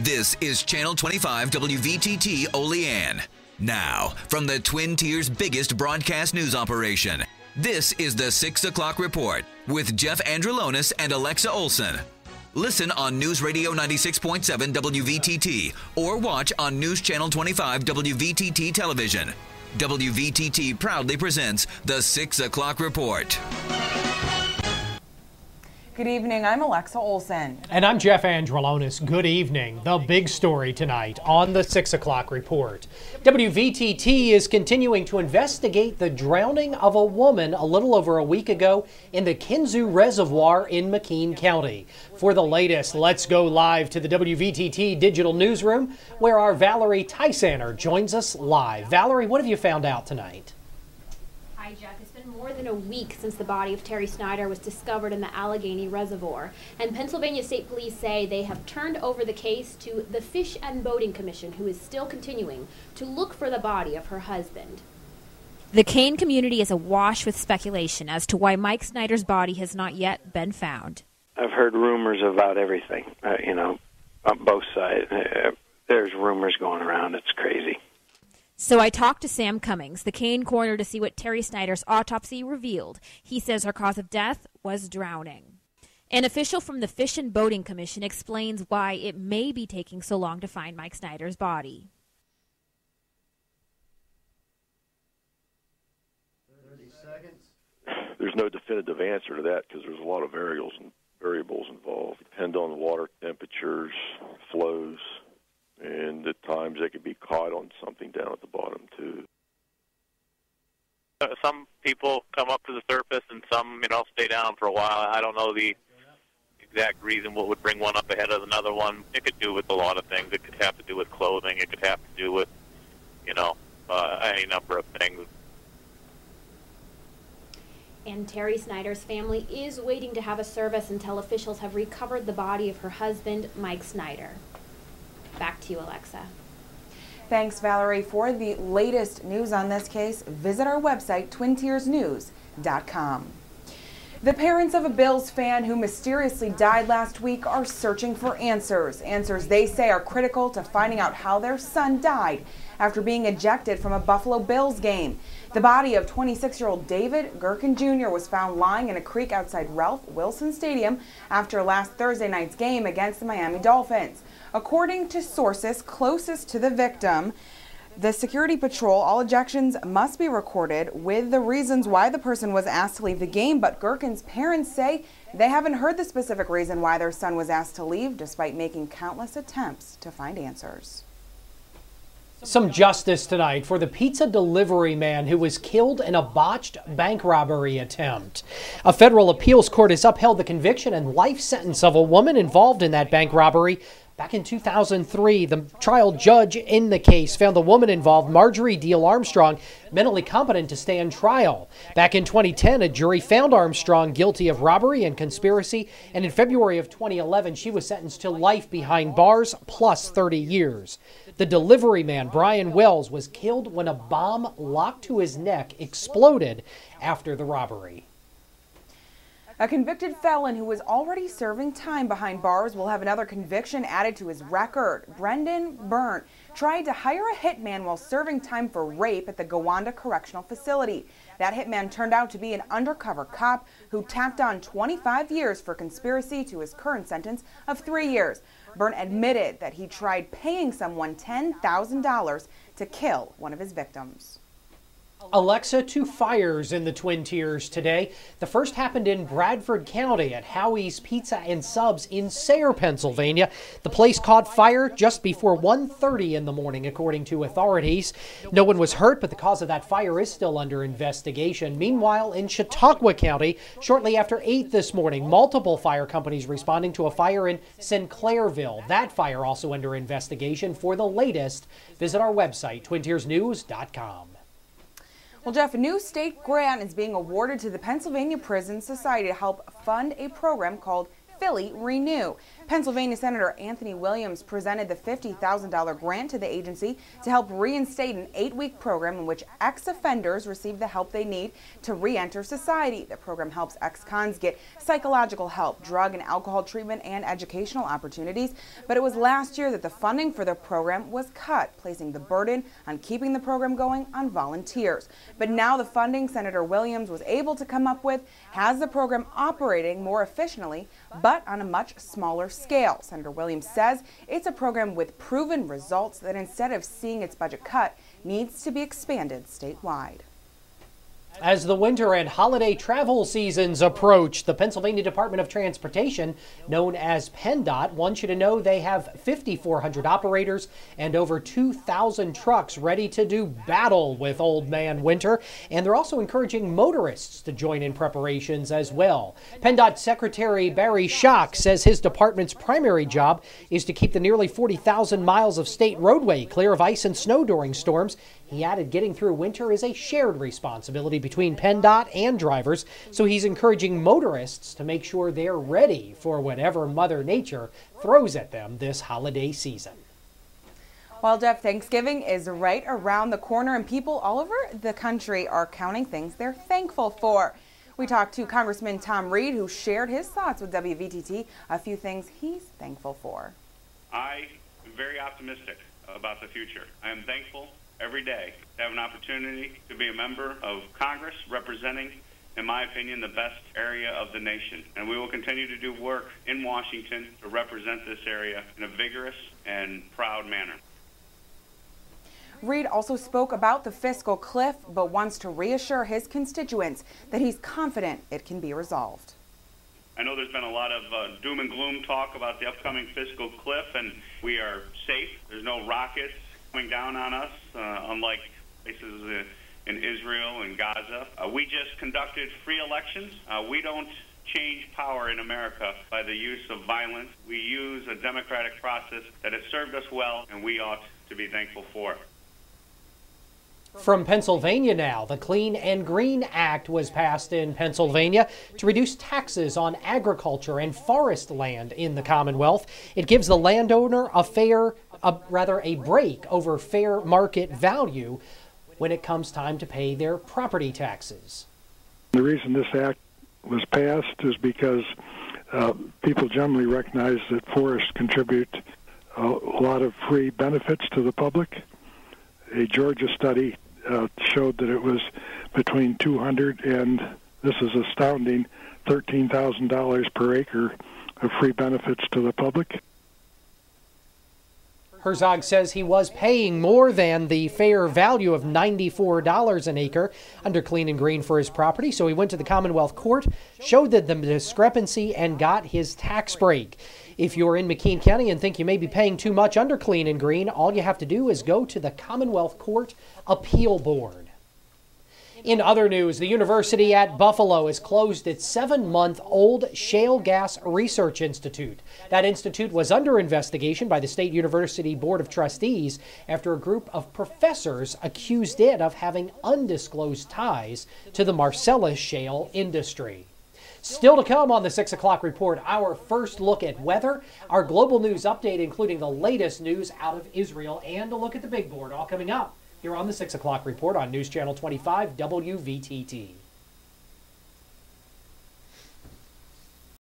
This is Channel 25 WVTT Olean. Now, from the Twin Tiers' biggest broadcast news operation, this is the 6 o'clock report with Jeff Andrulonis and Alexa Olson. Listen on News Radio 96.7 WVTT or watch on News Channel 25 WVTT television. WVTT proudly presents the 6 o'clock report. Good evening, I'm Alexa Olson. And I'm Jeff Andrulonis. Good evening. The big story tonight on the 6 o'clock report. WVTT is continuing to investigate the drowning of a woman a little over a week ago in the Kinzua Reservoir in McKean County. For the latest, let's go live to the WVTT digital newsroom where our Valerie Tysaner joins us live. Valerie, what have you found out tonight? Hi, Jeff. It's been more than a week since the body of Terry Snyder was discovered in the Allegheny Reservoir, and Pennsylvania State Police say they have turned over the case to the Fish and Boating Commission, who is still continuing to look for the body of her husband. The Kane community is awash with speculation as to why Mike Snyder's body has not yet been found. I've heard rumors about everything, on both sides. There's rumors going around. It's crazy. So I talked to Sam Cummings, the Kane coroner, to see what Terry Snyder's autopsy revealed. He says her cause of death was drowning. An official from the Fish and Boating Commission explains why it may be taking so long to find Mike Snyder's body. 30 seconds. There's no definitive answer to that because there's a lot of variables involved. Depend on water temperatures, flows. And at times they could be caught on something down at the bottom, too. Some people come up to the surface and some, stay down for a while. I don't know the exact reason what would bring one up ahead of another one. It could do with a lot of things. It could have to do with clothing. It could have to do with, any number of things. And Terry Snyder's family is waiting to have a service until officials have recovered the body of her husband, Mike Snyder. Back to you, Alexa. Thanks, Valerie. For the latest news on this case, visit our website, twintiersnews.com. The parents of a Bills fan who mysteriously died last week are searching for answers. Answers they say are critical to finding out how their son died after being ejected from a Buffalo Bills game. The body of 26-year-old David Gherkin Jr. was found lying in a creek outside Ralph Wilson Stadium after last Thursday night's game against the Miami Dolphins. According to sources closest to the victim, the security patrol, all ejections must be recorded with the reasons why the person was asked to leave the game, but Gherkin's parents say they haven't heard the specific reason why their son was asked to leave, despite making countless attempts to find answers. Some justice tonight for the pizza delivery man who was killed in a botched bank robbery attempt. A federal appeals court has upheld the conviction and life sentence of a woman involved in that bank robbery. Back in 2003, the trial judge in the case found the woman involved, Marjorie Deal Armstrong, mentally competent to stand trial. Back in 2010, a jury found Armstrong guilty of robbery and conspiracy, and in February of 2011, she was sentenced to life behind bars plus 30 years. The delivery man, Brian Wells, was killed when a bomb locked to his neck exploded after the robbery. A convicted felon who was already serving time behind bars will have another conviction added to his record. Brendan Byrne tried to hire a hitman while serving time for rape at the Gowanda Correctional Facility. That hitman turned out to be an undercover cop who tacked on 25 years for conspiracy to his current sentence of 3 years. Byrne admitted that he tried paying someone $10,000 to kill one of his victims. Alexa, 2 fires in the Twin Tiers today. The first happened in Bradford County at Howie's Pizza and Subs in Sayre, Pennsylvania. The place caught fire just before 1:30 in the morning, according to authorities. No one was hurt, but the cause of that fire is still under investigation. Meanwhile, in Chautauqua County, shortly after 8 this morning, multiple fire companies responding to a fire in Sinclairville. That fire also under investigation. For the latest, visit our website, twintiersnews.com. Well, Jeff, a new state grant is being awarded to the Pennsylvania Prison Society to help fund a program called Philly Renew. Pennsylvania Senator Anthony Williams presented the $50,000 grant to the agency to help reinstate an 8-week program in which ex-offenders receive the help they need to re-enter society. The program helps ex-cons get psychological help, drug and alcohol treatment, and educational opportunities. But it was last year that the funding for the program was cut, placing the burden on keeping the program going on volunteers. But now the funding Senator Williams was able to come up with has the program operating more efficiently, but on a much smaller scale. Senator Williams says it's a program with proven results that instead of seeing its budget cut, needs to be expanded statewide. As the winter and holiday travel seasons approach, the Pennsylvania Department of Transportation, known as PennDOT, wants you to know they have 5,400 operators and over 2,000 trucks ready to do battle with Old Man Winter. And they're also encouraging motorists to join in preparations as well. PennDOT Secretary Barry Schock says his department's primary job is to keep the nearly 40,000 miles of state roadway clear of ice and snow during storms. He added getting through winter is a shared responsibility between PennDOT and drivers, so he's encouraging motorists to make sure they're ready for whatever Mother Nature throws at them this holiday season. Well, Jeff, Thanksgiving is right around the corner, and people all over the country are counting things they're thankful for. We talked to Congressman Tom Reed, who shared his thoughts with WVTT, a few things he's thankful for. I am very optimistic about the future. I am thankful every day to have an opportunity to be a member of Congress representing, in my opinion, the best area of the nation. And we will continue to do work in Washington to represent this area in a vigorous and proud manner. Reed also spoke about the fiscal cliff, but wants to reassure his constituents that he's confident it can be resolved. I know there's been a lot of doom and gloom talk about the upcoming fiscal cliff, and we are safe. There's no rockets coming down on us, unlike places in Israel and Gaza. We just conducted free elections. We don't change power in America by the use of violence. We use a democratic process that has served us well, and we ought to be thankful for it. From Pennsylvania now, the Clean and Green Act was passed in Pennsylvania to reduce taxes on agriculture and forest land in the Commonwealth. It gives the landowner a break over fair market value when it comes time to pay their property taxes. The reason this act was passed is because people generally recognize that forests contribute a lot of free benefits to the public. A Georgia study showed that it was between $200 and, this is astounding, $13,000 per acre of free benefits to the public. Herzog says he was paying more than the fair value of $94 an acre under Clean and Green for his property, so he went to the Commonwealth Court, showed the discrepancy, and got his tax break. If you're in McKean County and think you may be paying too much under Clean and Green, all you have to do is go to the Commonwealth Court Appeal Board. In other news, the University at Buffalo has closed its 7-month-old shale gas research institute. That institute was under investigation by the State University Board of Trustees after a group of professors accused it of having undisclosed ties to the Marcellus shale industry. Still to come on the 6 o'clock report, our first look at weather, our global news update including the latest news out of Israel, and a look at the big board, all coming up here on the 6 o'clock report on News Channel 25 WVTT.